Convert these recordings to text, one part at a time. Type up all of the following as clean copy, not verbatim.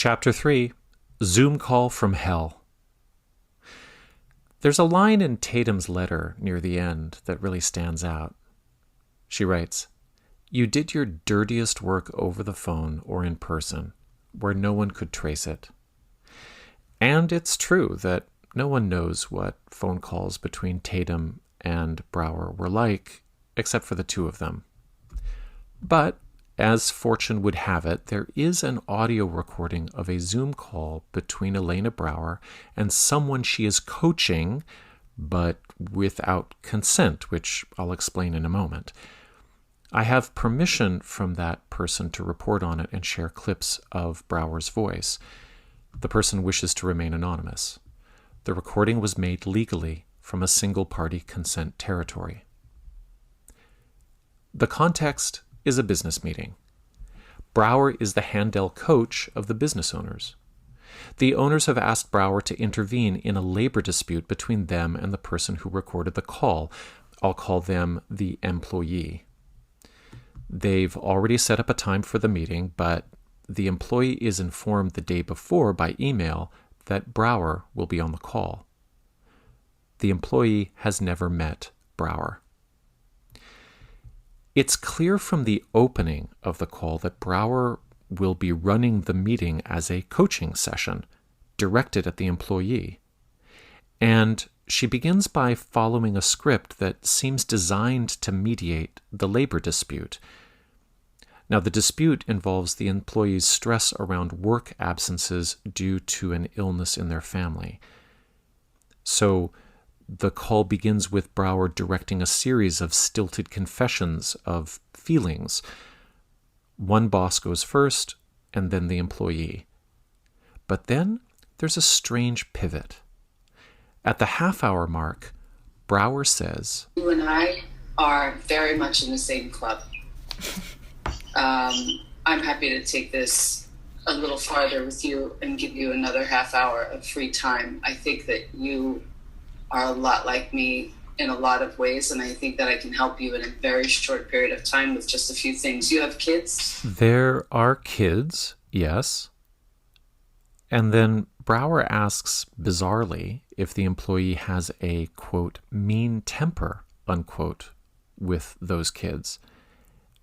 Chapter 3, Zoom Call from Hell. There's a line in Tatum's letter near the end that really stands out. She writes, "You did your dirtiest work over the phone or in person, where no one could trace it." And it's true that no one knows what phone calls between Tatum and Brower were like, except for the two of them. But as fortune would have it, there is an audio recording of a Zoom call between Elena Brower and someone she is coaching, but without consent, which I'll explain in a moment. I have permission from that person to report on it and share clips of Brower's voice. The person wishes to remain anonymous. The recording was made legally from a single-party consent territory. The context is a business meeting. Brower is the Handel coach of the business owners. The owners have asked Brower to intervene in a labor dispute between them and the person who recorded the call. I'll call them the employee. They've already set up a time for the meeting, but the employee is informed the day before by email that Brower will be on the call. The employee has never met Brower. It's clear from the opening of the call that Brower will be running the meeting as a coaching session directed at the employee. And she begins by following a script that seems designed to mediate the labor dispute. Now, the dispute involves the employee's stress around work absences due to an illness in their family. So the call begins with Brower directing a series of stilted confessions of feelings. One boss goes first, and then the employee. But then there's a strange pivot. At the half-hour mark, Brower says, "You and I are very much in the same club. I'm happy to take this a little farther with you and give you another half hour of free time. I think that you are a lot like me in a lot of ways, and I think that I can help you in a very short period of time with just a few things." You have kids? There are kids, yes. And then Brower asks, bizarrely, if the employee has a, quote, mean temper, unquote, with those kids.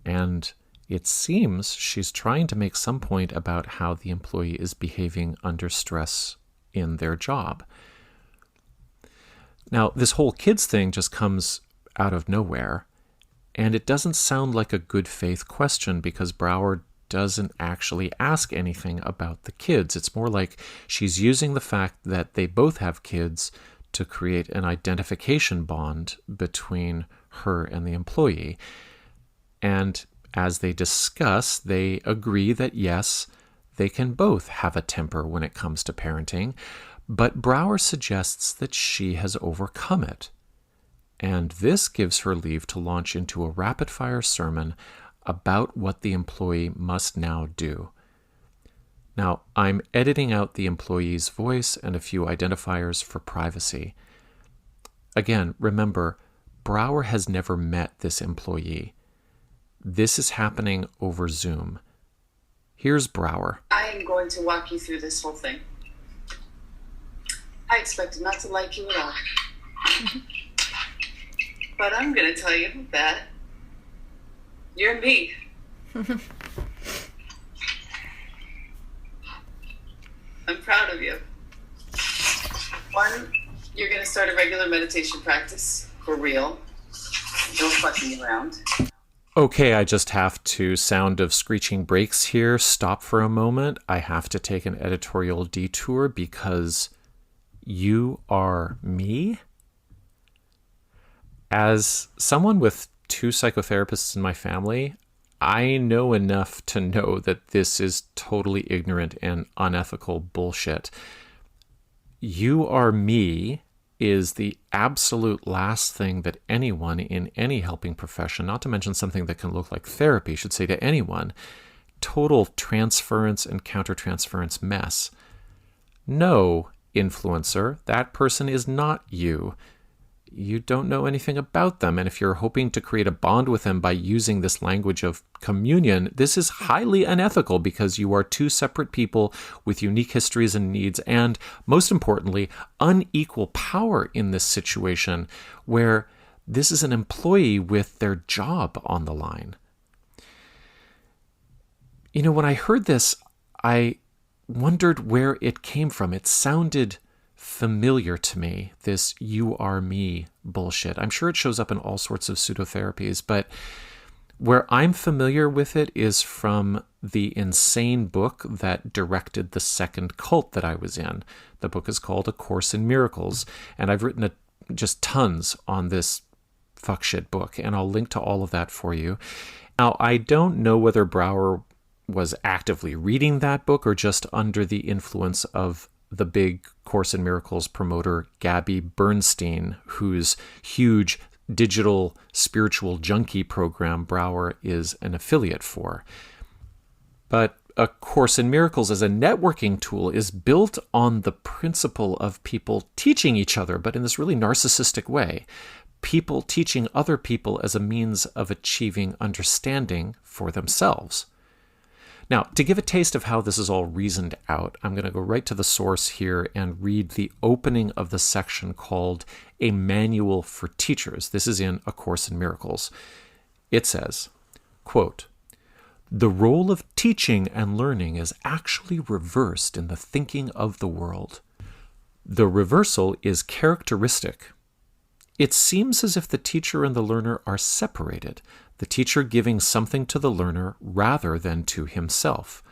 And it seems she's trying to make some point about how the employee is behaving under stress in their job. Now, this whole kids thing just comes out of nowhere, and it doesn't sound like a good faith question because Brower doesn't actually ask anything about the kids. It's more like she's using the fact that they both have kids to create an identification bond between her and the employee. And as they discuss, they agree that yes, they can both have a temper when it comes to parenting, but Brower suggests that she has overcome it. And this gives her leave to launch into a rapid-fire sermon about what the employee must now do. Now, I'm editing out the employee's voice and a few identifiers for privacy. Again, remember, Brower has never met this employee. This is happening over Zoom. Here's Brower. "I am going to walk you through this whole thing. I expected not to like you at all. But I'm going to tell you that you're me. I'm proud of you. One, you're going to start a regular meditation practice, for real. No fucking around." Okay, I just have to, sound of screeching brakes here, stop for a moment. I have to take an editorial detour because you are me? As someone with 2 psychotherapists in my family, I know enough to know that this is totally ignorant and unethical bullshit. You are me is the absolute last thing that anyone in any helping profession, not to mention something that can look like therapy, should say to anyone. Total transference and countertransference mess. No, influencer, that person is not you. you don't know anything about them. And if you're hoping to create a bond with them by using this language of communion, this is highly unethical because you are two separate people with unique histories and needs, and most importantly, unequal power in this situation where this is an employee with their job on the line. You know, when I heard this, I wondered where it came from. It sounded familiar to me, this "you are me" bullshit. I'm sure it shows up in all sorts of pseudotherapies, but where I'm familiar with it is from the insane book that directed the second cult that I was in. The book is called A Course in Miracles, and I've written just tons on this fuckshit book, and I'll link to all of that for you. Now, I don't know whether Brower was actively reading that book or just under the influence of the big Course in Miracles promoter, Gabby Bernstein, whose huge digital spiritual junkie program Brower is an affiliate for. But A Course in Miracles as a networking tool is built on the principle of people teaching each other, but in this really narcissistic way. People teaching other people as a means of achieving understanding for themselves. Now, to give a taste of how this is all reasoned out, I'm going to go right to the source here and read the opening of the section called A Manual for Teachers. This is in A Course in Miracles. It says, quote, "The role of teaching and learning is actually reversed in the thinking of the world. The reversal is characteristic. It seems as if the teacher and the learner are separated, the teacher giving something to the learner rather than to himself.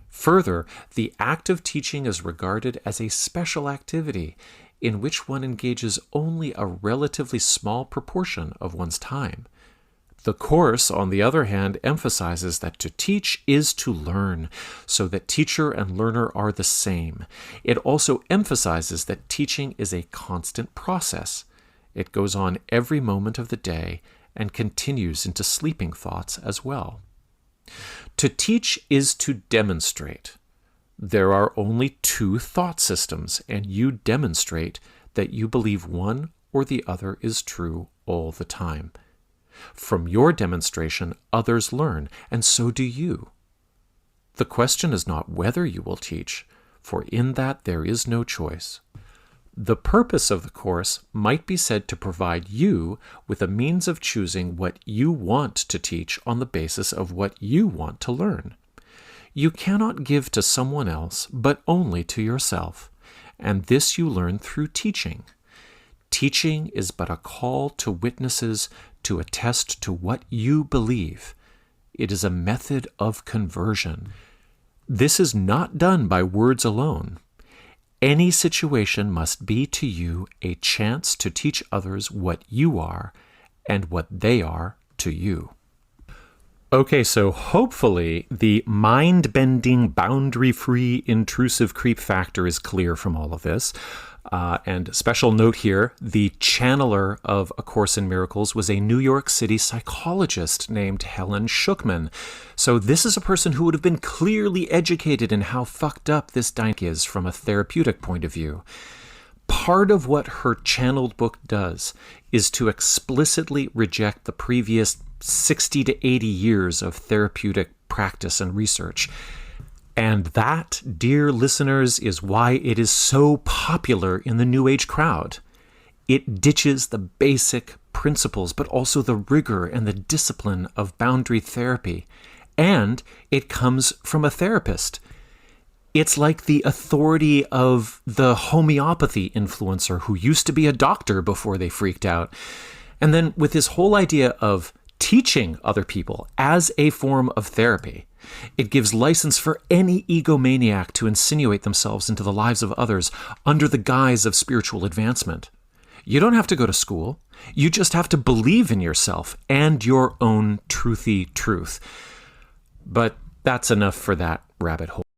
Further, the act of teaching is regarded as a special activity in which one engages only a relatively small proportion of one's time. The Course, on the other hand, emphasizes that to teach is to learn, so that teacher and learner are the same. It also emphasizes that teaching is a constant process. It goes on every moment of the day and continues into sleeping thoughts as well. To teach is to demonstrate. There are only two thought systems, and you demonstrate that you believe one or the other is true all the time. From your demonstration, others learn, and so do you. The question is not whether you will teach, for in that there is no choice. The purpose of the Course might be said to provide you with a means of choosing what you want to teach on the basis of what you want to learn. You cannot give to someone else, but only to yourself, and this you learn through teaching. Teaching is but a call to witnesses to attest to what you believe. It is a method of conversion. This is not done by words alone. Any situation must be to you a chance to teach others what you are and what they are to you." Okay, so hopefully the mind-bending, boundary-free, intrusive creep factor is clear from all of this. And special note here, the channeler of A Course in Miracles was a New York City psychologist named Helen Schuckman. So this is a person who would have been clearly educated in how fucked up this dynamic is from a therapeutic point of view. Part of what her channeled book does is to explicitly reject the previous 60 to 80 years of therapeutic practice and research. And that, dear listeners, is why it is so popular in the New Age crowd. It ditches the basic principles, but also the rigor and the discipline of boundary therapy. And it comes from a therapist. It's like the authority of the homeopathy influencer who used to be a doctor before they freaked out. And then with this whole idea of teaching other people as a form of therapy, it gives license for any egomaniac to insinuate themselves into the lives of others under the guise of spiritual advancement. You don't have to go to school. You just have to believe in yourself and your own truthy truth. But that's enough for that rabbit hole.